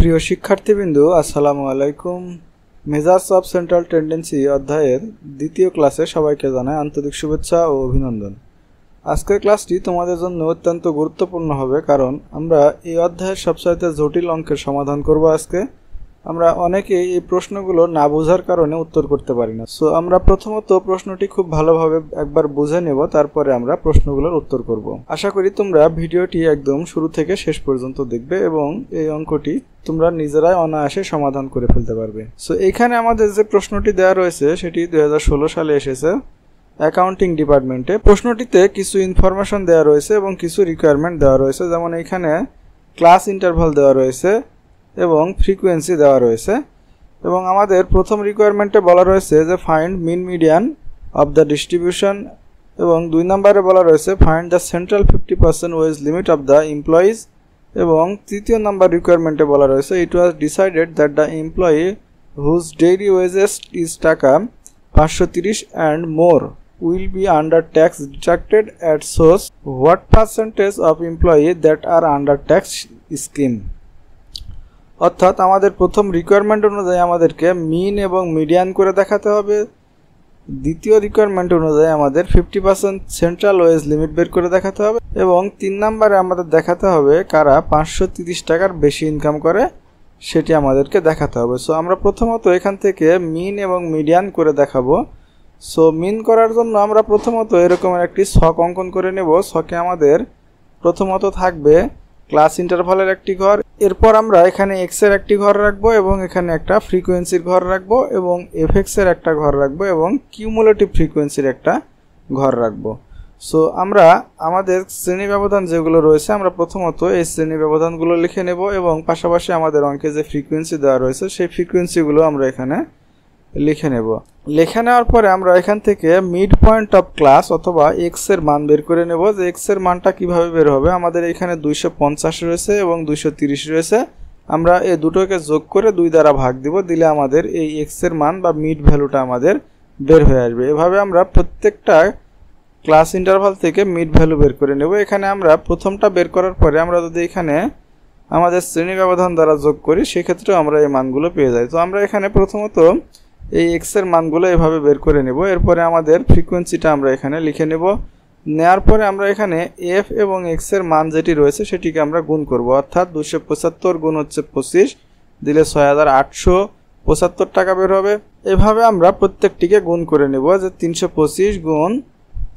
প্রিয় শিক্ষার্থীবৃন্দ, আসসালামু আলাইকুম। মেজার্স অফ সেন্ট্রাল টেন্ডেন্সি অধ্যায়ের দ্বিতীয় ক্লাসে সবাইকে জানাই আন্তরিক শুভেচ্ছা ও অভিনন্দন। আজকের ক্লাসটি তোমাদের জন্য অত্যন্ত গুরুত্বপূর্ণ হবে, কারণ আমরা এই অধ্যায়ের সবচাইতে জটিল অঙ্কের সমাধান করব। আজকে আমরা অনেকেই এই প্রশ্নগুলো না বোঝার কারণে উত্তর করতে পারি না। সো আমরা প্রথমত প্রশ্নটি খুব ভালোভাবে একবার বুঝে নেব, তারপরে আমরা প্রশ্নগুলোর উত্তর করব। আশা করি তোমরা ভিডিওটি একদম শুরু থেকে শেষ পর্যন্ত দেখবে এবং এই অঙ্কটি তোমরা নিজেরাই অনায়াসে সমাধান করে ফেলতে পারবে। সো এইখানে আমাদের যে প্রশ্নটি দেওয়া রয়েছে সেটি 2016 সালে এসেছে অ্যাকাউন্টিং ডিপার্টমেন্টে। প্রশ্নটিতে কিছু ইনফরমেশন দেওয়া রয়েছে এবং কিছু রিকোয়ারমেন্ট দেওয়া রয়েছে, যেমন এখানে ক্লাস ইন্টারভাল দেওয়া রয়েছে এবং ফ্রিকোয়েন্সি দেওয়া রয়েছে। এবং আমাদের প্রথম রিকোয়ারমেন্টে বলা রয়েছে যে find mean median of the distribution, এবং 2 নম্বরে বলা রয়েছে find the central 50% wage limit of the employees, এবং তৃতীয় নাম্বার রিকোয়ারমেন্টে বলা রয়েছে it was decided that the employee whose daily wages is টাকা 530 and more will be under tax deducted at source. What percentage of employees that are under tax scheme? অর্থাৎ আমাদের প্রথম requirement অনুযায়ী আমাদেরকে মিন এবং মিডিয়ান করে দেখাতে হবে। দ্বিতীয় রিকোয়ারমেন্ট অনুযায়ী আমাদের 50% সেন্ট্রাল ওয়েজ লিমিট বের করে দেখাতে হবে, এবং 3 নম্বরে আমাদের দেখাতে হবে কারা 530 টাকার বেশি ইনকাম করে সেটি আমাদেরকে দেখাতে হবে। সো আমরা প্রথমত এখান থেকে মিন এবং মিডিয়ান করে দেখাবো। সো মিন করার জন্য আমরা প্রথমত এরকমের একটি ছক অঙ্কন করে নেব। ছকে আমাদের প্রথমত থাকবে ক্লাস ইন্টারভালের একটি ঘর, এরপর আমরা এখানে এক্স এর একটি ঘর রাখবো এবং এখানে একটা ফ্রিকোয়েন্সির ঘর রাখবো এবং এফএক্স এর একটা ঘর রাখবো এবং কিউমুলেটিভ ফ্রিকোয়েন্সির একটা ঘর রাখবো। সো আমরা আমাদের শ্রেণী ব্যবধান যেগুলো রয়েছে আমরা প্রথমত এই শ্রেণী ব্যবধানগুলো লিখে নেব, এবং পাশাপাশি আমাদের অঙ্কে যে ফ্রিকোয়েন্সি দেওয়া রয়েছে সেই ফ্রিকোয়েন্সিগুলো আমরা এখানে লিখে নেব। লিখে নেওয়ার পরে আমরা এখান থেকে মিড পয়েন্ট অফ ক্লাস অথবা এক্স এর মান বের করে নেব। যে এক্স এর মানটা কিভাবে বের হবে, আমাদের এখানে 250 রয়েছে এবং 230 রয়েছে। আমরা এই দুটোকে যোগ করে 2 দ্বারা ভাগ দিব, দিলে আমাদের এই এক্স এর মান বা মিড ভ্যালুটা আমাদের বের হয়ে আসবে। এভাবে আমরা প্রত্যেকটা ক্লাস ইন্টারভাল থেকে মিড ভ্যালু বের করে নেব। এখানে আমরা প্রথমটা বের করার পরে আমরা যদি এখানে আমাদের শ্রেণী ব্যবধান দ্বারা যোগ করি সেক্ষেত্রেও আমরা এই মানগুলো পেয়ে যাই। তো আমরা এখানে প্রথমত এই এক্স এর মানগুলো এভাবে বের করে নেব। এরপরে আমাদের ফ্রিকোয়েন্সিটা আমরা এখানে লিখে নেব। নেওয়ার পরে আমরা এখানে এফ এবং এক্স এর মান যেটি রয়েছে সেটিকে আমরা গুণ করব, অর্থাৎ 275 গুণ হচ্ছে 25 দিলে 6875 টাকা বের হবে। এভাবে আমরা প্রত্যেকটিকে গুণ করে নেব, যে 325 গুণ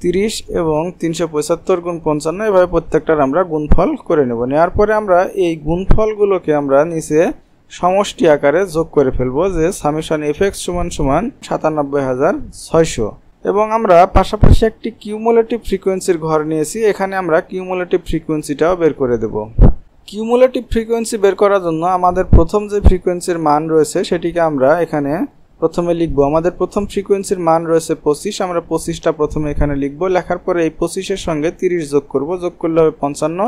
30 এবং 375 গুণ 55, এভাবে প্রত্যেকটার আমরা গুণফল করে নেব। নেওয়ার পরে আমরা এই গুণফলগুলোকে আমরা নিচে সমষ্টি আকারে যোগ করে ফেলবো, যে সামেশন এফএক্স সমান 97600, এবং আমরা পাশাপাশি একটি কিউমুলেটিভ ফ্রিকোয়েন্সির ঘর নিয়েছি। এখানে আমরা কিউমুলেটিভ ফ্রিকোয়েন্সিটাও বের করে দেব। কিউমুলেটিভ ফ্রিকোয়েন্সি বের করার জন্য আমাদের প্রথম যে ফ্রিকোয়েন্সির মান রয়েছে সেটিকে আমরা এখানে প্রথমে লিখবো। আমাদের প্রথম ফ্রিকোয়েন্সির মান রয়েছে 25, আমরা 25টা প্রথমে এখানে লিখবো। লেখার পরে এই 25-এর সঙ্গে 30 যোগ করব, যোগ করলে হবে 55।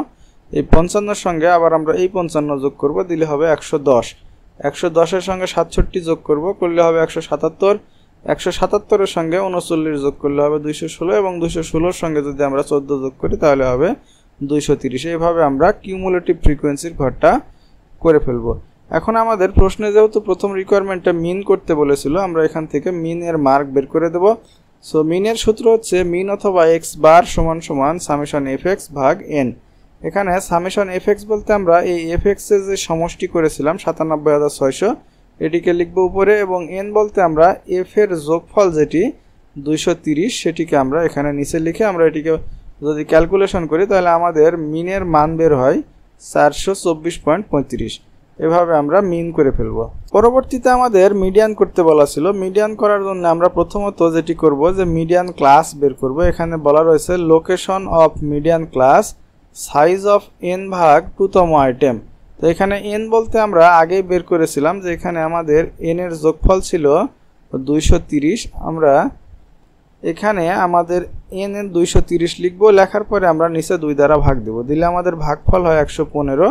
এই 55-এর সঙ্গে আবার আমরা এই 55 যোগ করব, দিলে হবে 110। 110-এর সঙ্গে 67 যোগ করব, করলে হবে 177। 177-এর সঙ্গে 39 যোগ করলে হবে 216, এবং 216-এর সঙ্গে যদি আমরা 14 যোগ করি তাহলে হবে 230। এইভাবে আমরা কিউমুলেটিভ ফ্রিকোয়েন্সির ঘরটা করে ফেলব। এখন আমাদের প্রশ্নে যেহেতু প্রথম রিকোয়ারমেন্টটা মিন করতে বলেছিল, আমরা এখান থেকে মিন এর মার্ক বের করে দেব। সো মিনের সূত্র হচ্ছে মিন অথবা এক্স বার সমান সমান সামেশন এফ এক্স ভাগ এন। এখানে সামেশন এফএক্স বলতে আমরা এই এফএক্স এর যে সমষ্টি করেছিলাম 97600 এটিকে লিখব উপরে, এবং এন বলতে আমরা এফ এর যোগফল যেটি 230 সেটিকে আমরা এখানে নিচে লিখে আমরা এটিকে যদি ক্যালকুলেশন করি তাহলে আমাদের মিনের মান বের হয় 424.35। এভাবে আমরা মিন করে ফেলব। পরবর্তীতে আমাদের মিডিয়ান করতে বলা ছিল। মিডিয়ান করার জন্য আমরা প্রথমত যেটি করব যে মিডিয়ান ক্লাস বের করব। এখানে বলা রয়েছে location of median class size of N ভাগ 2তম আইটেম। তো এখানে এন বলতে আমরা আগেই বের করেছিলাম যে এখানে আমাদের এন এর যোগফল ছিল 230। আমরা এখানে আমাদের এন এর 230 লিখবো। লেখার পরে আমরা নিচে 2 দ্বারা ভাগ দেব, দিলে আমাদের ভাগফল হয় 115।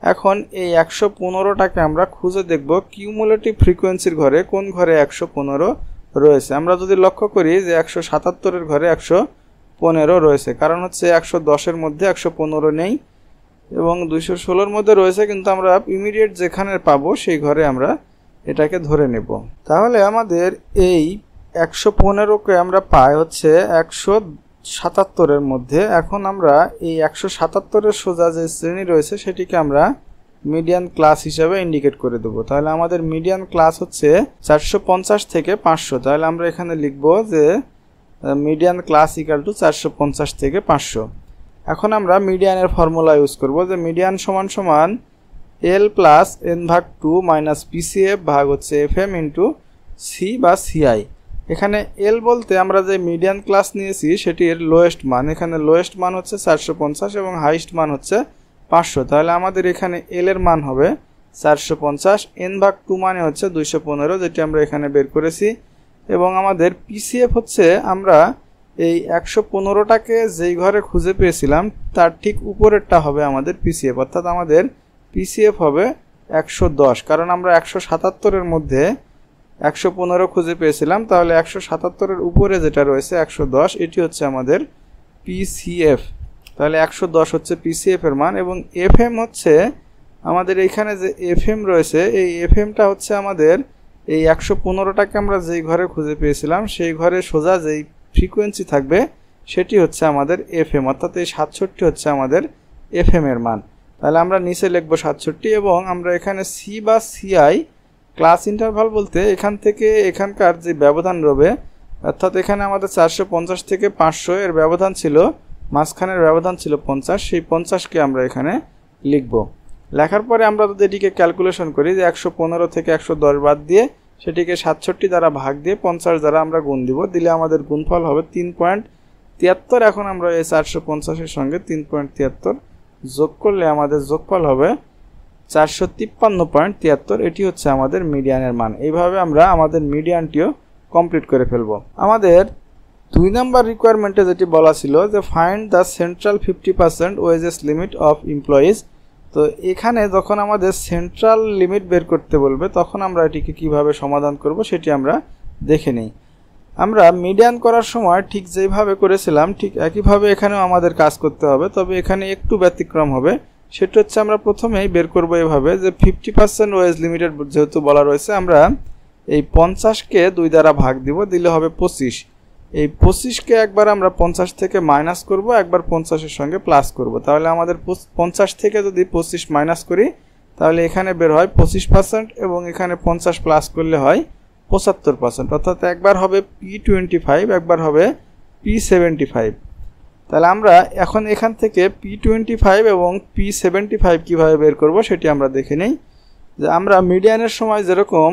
এখন এই 115টাকে আমরা খুঁজে দেখব কিউমুলেটিভ ফ্রিকোয়েন্সির ঘরে কোন ঘরে 115 রয়েছে। আমরা যদি লক্ষ্য করি যে 177-এর ঘরে 115 রয়েছে, কারণ হচ্ছে 110-এর মধ্যে 115 নেই। এবং 216-র মধ্যে রয়েছে, কিন্তু আমরা ইমিডিয়েট যেখানে পাবো সেই ঘরে আমরা এটাকে ধরে নেব। তাহলে আমাদের এই 115কে আমরা পাই হচ্ছে 177-এর মধ্যে। এখন আমরা এই 177-এর সোজা যে শ্রেণী রয়েছে সেটিকে আমরা মিডিয়ান ক্লাস হিসাবে ইন্ডিকেট করে দেব। তাহলে আমাদের মিডিয়ান ক্লাস হচ্ছে 450 থেকে 500। তাহলে আমরা এখানে লিখব যে মিডিয়ান ক্লাস ইকুয়াল টু 450 থেকে 500। এখন আমরা মিডিয়ানের ফর্মুলা ইউজ করব যে মিডিয়ান সমান সমান L প্লাস n ভাগ 2 মাইনাস PCF ভাগ হচ্ছে FM ইন্টু C বা CI। এখানে L বলতে আমরা যে মিডিয়ান ক্লাস নিয়েছি সেটির লোয়েস্ট মান, এখানে লোয়েস্ট মান হচ্ছে 450 এবং হাইস্ট মান হচ্ছে 500। তাহলে আমাদের এখানে L এর মান হবে 450, n ভাগ 2 মানে হচ্ছে 215, যেটি আমরা এখানে বের করেছি। এবং আমাদের PCF হচ্ছে আমরা এই 115টাকে যেই ঘরে খুঁজে পেয়েছিলাম তার ঠিক উপরেরটা হবে আমাদের PCF, অর্থাৎ আমাদের PCF হবে 110, কারণ আমরা 177-এর মধ্যে 115 খুঁজে পেয়েছিলাম। তাহলে 177-এর উপরে যেটা রয়েছে 110, এটি হচ্ছে আমাদের PCF। তাহলে 110 হচ্ছে PCF এর মান। এবং FM হচ্ছে আমাদের এইখানে যে FM রয়েছে, এই FMটা হচ্ছে আমাদের এই 115টাকে আমরা যেই ঘরে খুঁজে পেয়েছিলাম সেই ঘরে সোজা যেই ফ্রিকোয়েন্সি থাকবে সেটি হচ্ছে আমাদের FM, অর্থাৎ এই 67 হচ্ছে আমাদের FM এর মান। তাহলে আমরা নিচে লিখব 67 এবং আমরা এখানে C বা CI ক্লাস ইন্টারভাল বলতে এখান থেকে এখানকার যে ব্যবধান রবে, অর্থাৎ এখানে আমাদের 450 থেকে 500 এর ব্যবধান ছিল, মাঝখানের ব্যবধান ছিল 50, সেই 50কে আমরা এখানে লিখব। লেখার পরে আমরা যদি এটিকে ক্যালকুলেশন করি যে 115 থেকে 110 বাদ দিয়ে সেটিকে 67 দ্বারা ভাগ দিয়ে 50 দ্বারা আমরা গুণ দিব, দিলে আমাদের গুণফল হবে 3.73। এখন আমরা এই 450-এর সঙ্গে 3.73 যোগ করলে আমাদের যোগফল হবে 453.73। এটি হচ্ছে আমাদের মিডিয়ানের মান। এইভাবে আমরা আমাদের মিডিয়ানটিও কমপ্লিট করে ফেলব। আমাদের 2 নম্বর রিকোয়ারমেন্টে যেটি বলা ছিল যে find the central 50% wages limit of employees. তো এখানে যখন আমাদের সেন্ট্রাল লিমিট বের করতে বলবে তখন আমরা এটিকে কিভাবে সমাধান করব সেটি আমরা দেখে নিই। আমরা মিডিয়ান করার সময় ঠিক যেভাবে করেছিলাম ঠিক একইভাবে এখানেও আমাদের কাজ করতে হবে, তবে এখানে একটু ব্যতিক্রম হবে। সেটা হচ্ছে আমরা প্রথমেই বের করব এভাবে যে 50% ওয়েজ লিমিটেড যেহেতু বলা রয়েছে, আমরা এই 50কে 2 দ্বারা ভাগ দিব, দিলে হবে 25। এই 25কে একবার আমরা 50 থেকে মাইনাস করব, একবার 50-এর সঙ্গে প্লাস করব। তাহলে আমাদের 50 থেকে যদি 25 মাইনাস করি তাহলে এখানে বের হয় 25% এবং এখানে 50 প্লাস করলে হয় 75%, অর্থাৎ একবার হবে P25, একবার হবে P75। তাহলে আমরা এখন এখান থেকে P25 এবং P75 কিভাবে বের করব সেটি আমরা দেখে নেই। যে আমরা মিডিয়ানের সময় যেরকম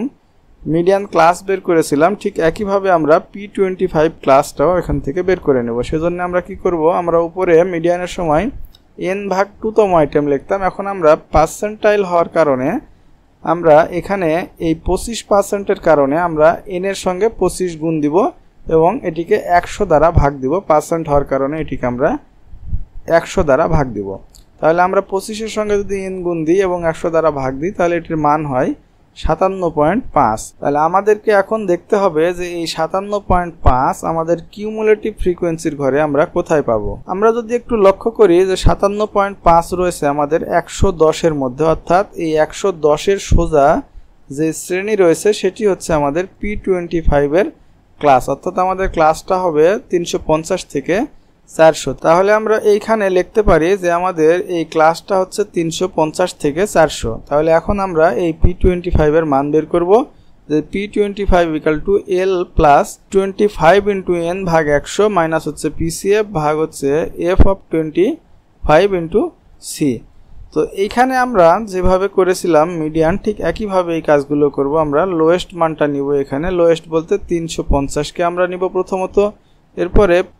মিডিয়ান ক্লাস বের করেছিলাম ঠিক একইভাবে আমরা P25 ক্লাসটাও এখান থেকে বের করে নেব। সেজন্য আমরা কি করব, আমরা উপরে মিডিয়ানের সময় n ভাগ 2তম আইটেম লিখতাম। এখন আমরা পার্সেন্টাইল হওয়ার কারণে আমরা এখানে এই 25%-এর কারণে আমরা n এর সঙ্গে 25 গুণ দিব এবং এটিকে 100 দ্বারা ভাগ দিব। পার্সেন্ট হওয়ার কারণে এটিকে আমরা 100 দ্বারা ভাগ দিব। তাহলে আমরা 25-এর সঙ্গে যদি n গুণ দিই এবং 100 দ্বারা ভাগ দিই তাহলে এটির মান হয় 57.5। তাহলে আমাদেরকে এখন দেখতে হবে যে এই 57.5 আমাদের কিউমুলেটিভ ফ্রিকোয়েন্সির ঘরে আমরা কোথায় পাবো। আমরা যদি একটু লক্ষ্য করি যে 57.5 রয়েছে আমাদের 110-এর মধ্যে, অর্থাৎ এই 110-এর সোজা যে শ্রেণী রয়েছে সেটি হচ্ছে আমাদের P25-এর ক্লাস, অর্থাৎ আমাদের ক্লাসটা হবে 350 থেকে 400। তাহলে আমরা এইখানে লিখতে পারি যে আমাদের এই ক্লাসটা হচ্ছে 350 থেকে 400। তাহলে এখন আমরা এই P25-এর মান বের করব যে P25 equal to L plus 25 into n ভাগ 100 মাইনাস হচ্ছে PCF ভাগ হচ্ছে F অফ 25 ইন্টু C। তো এইখানে আমরা যেভাবে করেছিলাম মিডিয়ান ঠিক একইভাবে এই কাজগুলো করব। আমরা লোয়েস্ট মানটা নিব, এখানে লোয়েস্ট বলতে 350-কে আমরা নিব প্রথমত।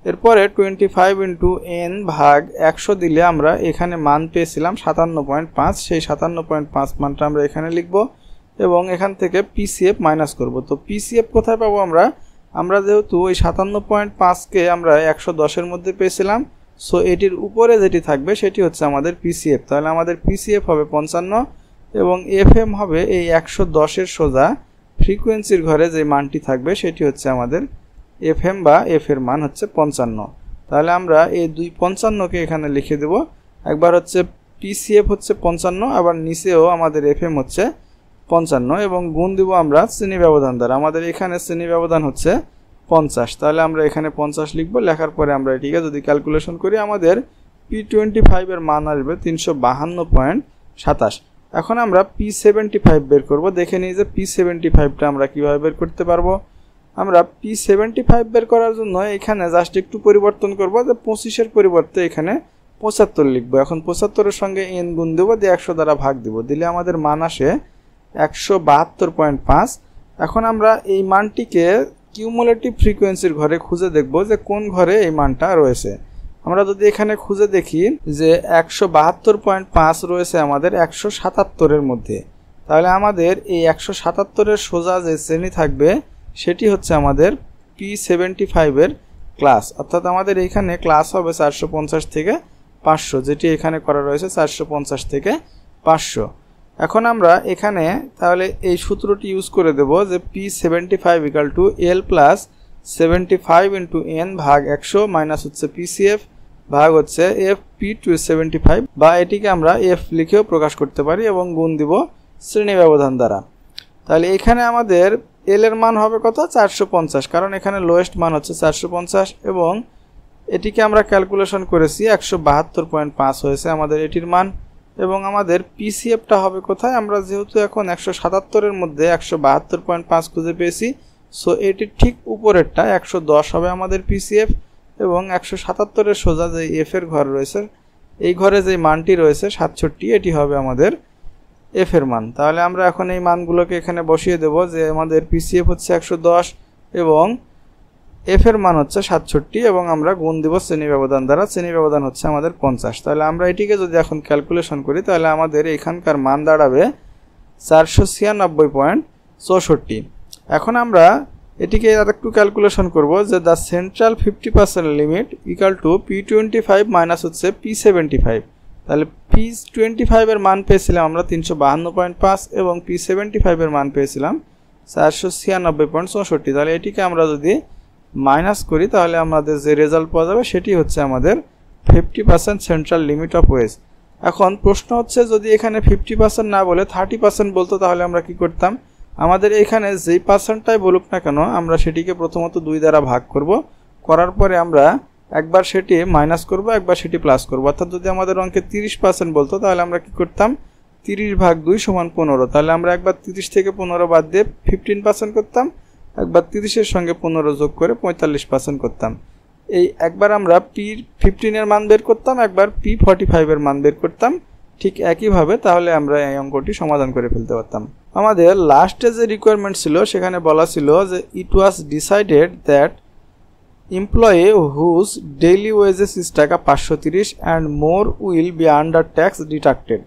এরপরে 25 ইন্টু n ভাগ 100 দিলে আমরা এখানে মান পেয়েছিলাম 57.5, সেই 57.5 মানটা আমরা এখানে লিখব এবং এখান থেকে PCF মাইনাস করব। তো PCF কোথায় পাবো আমরা যেহেতু ওই 57.5-কে আমরা 110-এর মধ্যে পেয়েছিলাম, সো এটির উপরে যেটি থাকবে সেটি হচ্ছে আমাদের PCF। তাহলে আমাদের PCF হবে 55 এবং FM হবে এই 110-এর সোজা ফ্রিকোয়েন্সির ঘরে যে মানটি থাকবে সেটি হচ্ছে আমাদের FM বা F এর মান হচ্ছে 55। তাহলে আমরা এই 255-কে এখানে লিখে দেব। একবার হচ্ছে পিসিএফ হচ্ছে 55, আবার নিচেও আমাদের এফএম হচ্ছে 55 এবং গুণ দিব আমরা শ্রেণী ব্যবধান দ্বারা। আমাদের এখানে শ্রেণী ব্যবধান হচ্ছে 50, তাহলে আমরা এখানে 50 লিখব। লেখার পরে আমরা এটিকে যদি ক্যালকুলেশন করি আমাদের P25 এর মান আসবে 352.27। এখন আমরা P75 বের করব। দেখে নিই যে P75টা আমরা কিভাবে বের করতে পারবো। আমরা P75 বের করার জন্য এখানে জাস্ট একটু পরিবর্তন করব, যে 25-এর পরিবর্তে এখানে 75 লিখব। এখন 75-এর সঙ্গে n গুণ দেব, দিয়ে 100 দ্বারা ভাগ দেব, দিলে আমাদের মান আসে 172.5। এখন আমরা এই মানটিকে কিউমুলেটিভ ফ্রিকোয়েন্সির ঘরে খুঁজে দেখব যে কোন ঘরে এই মানটা রয়েছে। আমরা যদি এখানে খুঁজে দেখি যে 172.5 রয়েছে আমাদের 177-এর মধ্যে, তাহলে আমাদের এই 177-এর সোজা যে শ্রেণী থাকবে সেটি হচ্ছে আমাদের P75-এর ক্লাস, অর্থাৎ আমাদের এখানে ক্লাস হবে 450 থেকে 500, যেটি এখানে করা রয়েছে 450 থেকে 500। এখন আমরা এখানে তাহলে এই সূত্রটি ইউজ করে দেব যে P75 = L + 75 × n ভাগ 100 মাইনাস হচ্ছে PCF ভাগ হচ্ছে P275, বা এটিকে আমরা F লিখেও প্রকাশ করতে পারি এবং গুণ দিব শ্রেণী ব্যবধান দ্বারা। তাহলে এখানে আমাদের L এর মান হবে কত? 450, কারণ এখানে লোয়েস্ট মান হচ্ছে 450 এবং এটিকে আমরা ক্যালকুলেশন করেছি 172.5 হয়েছে আমাদের এটির মান। এবং আমাদের পিসিএফটা হবে কোথায়? আমরা যেহেতু এখন 177-এর মধ্যে 172.5 খুঁজে পেয়েছি, সো এটির ঠিক উপরেরটা 110 হবে আমাদের পিসিএফ, এবং 177-এর সোজা যে এফ এর ঘর রয়েছে এই ঘরে যে মানটি রয়েছে 67, এটি হবে আমাদের এফ এর মান। তাহলে আমরা এখন এই মানগুলোকে এখানে বসিয়ে দেব যে আমাদের পিসিএফ হচ্ছে 110 এবং এফ এর মান হচ্ছে 67 এবং আমরা গুণ দিব শ্রেণী ব্যবধান দ্বারা। শ্রেণী ব্যবধান হচ্ছে আমাদের 50। তাহলে আমরা এটিকে যদি এখন ক্যালকুলেশন করি তাহলে আমাদের এখানকার মান দাঁড়াবে 496.64। এখন আমরা এটিকে আর একটু ক্যালকুলেশন করব যে the central 50% limit equal to P25 minus হচ্ছে P75। তাহলে P25 এর মান পেয়েছিলাম আমরা 352.5 এবং P75 এর মান পেয়েছিলাম 496.64। তাহলে এটিকে আমরা যদি মাইনাস করি তাহলে আমাদের যে রেজাল্ট পাওয়া যাবে সেটি হচ্ছে আমাদের 50% সেন্ট্রাল লিমিট অফ ওয়েজ। এখন প্রশ্ন হচ্ছে যদি এখানে 50% না বলে 30% বলতো তাহলে আমরা কি করতাম? আমাদের এখানে যেই পার্সেন্টটাই বলুক না কেন আমরা সেটিকে প্রথমত 2 দ্বারা ভাগ করব, করার পরে আমরা একবার সেটি মাইনাস করব, একবার সেটি প্লাস করব। অর্থাৎ যদি আমাদের অঙ্কে 30% বলতো তাহলে আমরা কি করতাম? 30 ভাগ 2 = 15। তাহলে আমরা একবার 30 থেকে 15 বাদ দিয়ে 15% করতাম, একবার 30-এর সঙ্গে 15 যোগ করে 45% করতাম। এই একবার আমরা P15 এর মান বের করতাম, একবার P45 এর মান বের করতাম, ঠিক একইভাবে তাহলে আমরা এই অঙ্কটি সমাধান করে ফেলতে পারতাম। আমাদের লাস্টে যে রিকোয়ারমেন্ট ছিল সেখানে বলা ছিল যে it was decided that employee whose daily wages is টাকা 530 and more will be under tax deducted.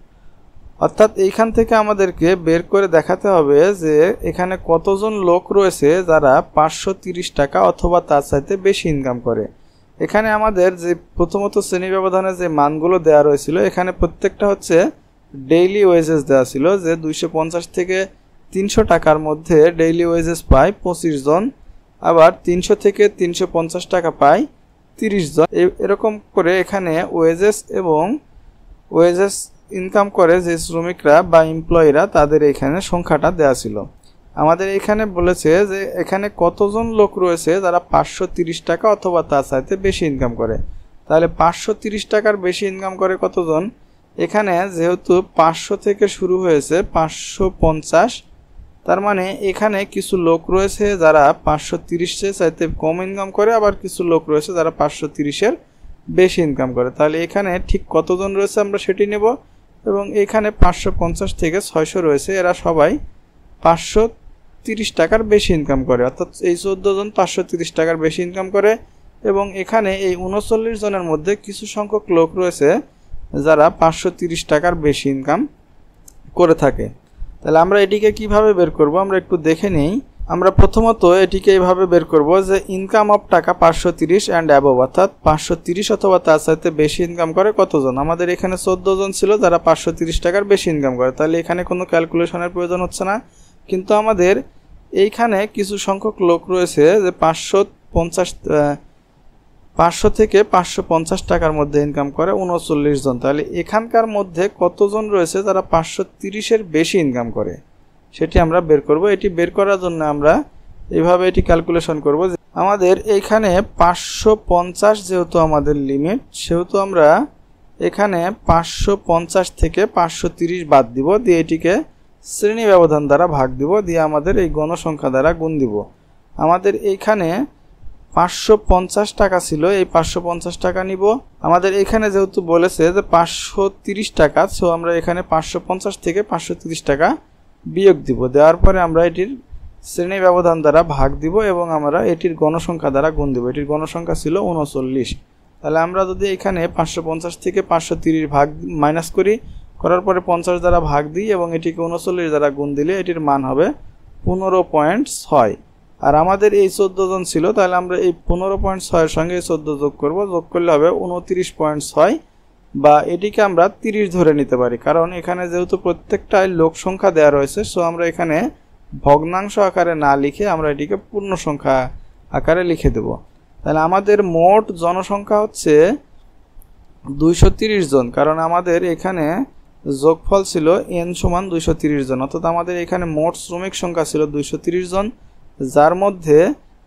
অর্থাৎ এইখান থেকে আমাদেরকে বের করে দেখাতে হবে যে এখানে কতজন লোক রয়েছে যারা 530 টাকা অথবা তার চাইতে বেশি ইনকাম করে। এখানে আমাদের যে প্রথমত শ্রেণী ব্যবধানে যে মানগুলো দেওয়া রয়েছিল এখানে প্রত্যেকটা হচ্ছে ডেইলি ওয়েজেস দেওয়া ছিল, যে 250 থেকে 300 টাকার মধ্যে ডেইলি ওয়েজেস পায় 25 জন, আবার 300 থেকে 350 টাকা পায় 30 জন। এরকম করে এখানে ওয়েজেস এবং ওয়েজেস ইনকাম করে যে শ্রমিকরা বা এমপ্লয়িরা তাদের এখানে সংখ্যাটা দেওয়া ছিল। আমাদের এখানে বলেছে যে এখানে কতজন লোক রয়েছে যারা 530 টাকা অথবা তার চাইতে বেশি ইনকাম করে। তাহলে 530 টাকার বেশি ইনকাম করে কতজন? এখানে যেহেতু 500 থেকে শুরু হয়েছে 550, তার মানে এখানে কিছু লোক রয়েছে যারা 530-এর চাইতে কম ইনকাম করে, আবার কিছু লোক রয়েছে যারা 530-এর বেশি ইনকাম করে। তাহলে এখানে ঠিক কতজন রয়েছে আমরা সেটি নেব, এবং এখানে 550 থেকে 600 রয়েছে, এরা সবাই 530 টাকার বেশি ইনকাম করে। অর্থাৎ এই 14 জন 530 টাকার বেশি ইনকাম করে, এবং এখানে এই 39 জনের মধ্যে কিছু সংখ্যক লোক রয়েছে যারা 530 টাকার বেশি ইনকাম করে থাকে। তাহলে আমরা এটিকে কিভাবে বের করব আমরা একটু দেখে নেই। আমরা প্রথমত এটিকে এইভাবে বের করব যে ইনকাম অফ টাকা 530 অ্যান্ড অ্যাবভ, অর্থাৎ 530 অথবা তার সাথে বেশি ইনকাম করে কতজন? আমাদের এখানে 14 জন ছিল যারা 530 টাকার বেশি ইনকাম করে। তাহলে এখানে কোনো ক্যালকুলেশনের প্রয়োজন হচ্ছে না, কিন্তু আমাদের এইখানে কিছু সংখ্যক লোক রয়েছে যে 500 থেকে 550 টাকার মধ্যে ইনকাম করে 39 জন। তাহলে এখানকার মধ্যে কতজন রয়েছে যারা 530-এর বেশি ইনকাম করে সেটি আমরা বের করব। এটি বের করার জন্য আমরা এইভাবে এটি ক্যালকুলেশন করব। আমাদের এইখানে 550 যেহেতু আমাদের লিমিট, সেহেতু আমরা এখানে 550 থেকে 530 বাদ দিব, দিয়ে এটিকে শ্রেণী ব্যবধান দ্বারা ভাগ দিব, দিয়ে আমাদের এই গণসংখ্যা দ্বারা গুণ দিব। আমাদের এইখানে 550 টাকা ছিল, এই 550 টাকা নিব। আমাদের এখানে যেহেতু বলেছে যে 530 টাকা, সো আমরা এখানে 550 থেকে 530 টাকা বিয়োগ দিব। দেওয়ার পরে আমরা এটির শ্রেণী ব্যবধান দ্বারা ভাগ দিব এবং আমরা এটির গণসংখ্যা দ্বারা গুণ দিব। এটির গণসংখ্যা ছিল 39। তাহলে আমরা যদি এখানে 550 থেকে 530 ভাগ মাইনাস করার পরে 50 দ্বারা ভাগ দিই এবং এটিকে 39 দ্বারা গুণ দিলে এটির মান হবে 15.6। আর আমাদের এই 14 জন ছিল, তাহলে আমরা এই 15.6 এর সঙ্গে 14 যোগ করব, যোগ করলে হবে 29.6, বা এটিকে আমরা 30 ধরে নিতে পারি, কারণ এখানে যেহেতু প্রত্যেকটাই লোক সংখ্যা দেওয়া রয়েছে, সো আমরা এখানে ভগ্নাংশ আকারে না লিখে আমরা এটিকে পূর্ণ সংখ্যা আকারে লিখে দেব। তাহলে আমাদের মোট জনসংখ্যা হচ্ছে 230 জন, কারণ আমাদের এখানে যোগফল ছিল n সমান 230 জন, অর্থাৎ আমাদের এখানে মোট শ্রমিক সংখ্যা ছিল 230 জন, যার মধ্যে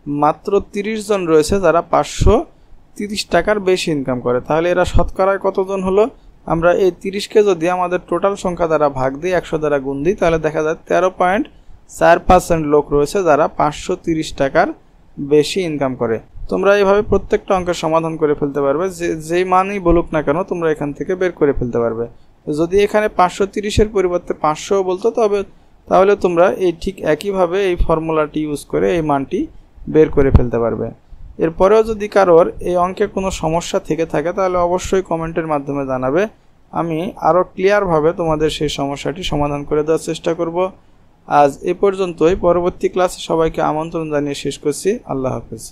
মাত্র 30 জন রয়েছে যারা 530 টাকার বেশি ইনকাম করে। তাহলে এরা শতকরায় কতজন হলো? আমরা এই 30কে যদি আমাদের টোটাল সংখ্যা দ্বারা ভাগ দিই, 100 দ্বারা গুণ দিই, তাহলে দেখা যায় 13.4% লোক রয়েছে যারা 530 টাকার বেশি ইনকাম করে। তোমরা এইভাবে প্রত্যেকটা অঙ্কের সমাধান করে ফেলতে পারবে, যেই মানই বলুক না কেন তোমরা এখান থেকে বের করে ফেলতে পারবে। যদি এখানে 530-এর পরিবর্তে 500 বলতো তাহলে তোমরা এই ঠিক একইভাবে এই ফর্মুলাটি ইউজ করে এই মানটি বের করে ফেলতে পারবে। এরপরেও যদি কারোর এই অঙ্কে কোনো সমস্যা থেকে থাকে তাহলে অবশ্যই কমেন্টের মাধ্যমে জানাবে, আমি আরও ক্লিয়ারভাবে তোমাদের সেই সমস্যাটি সমাধান করে দেওয়ার চেষ্টা করব। আজ এ পর্যন্তই। পরবর্তী ক্লাসে সবাইকে আমন্ত্রণ জানিয়ে শেষ করছি। আল্লাহ হাফেজ।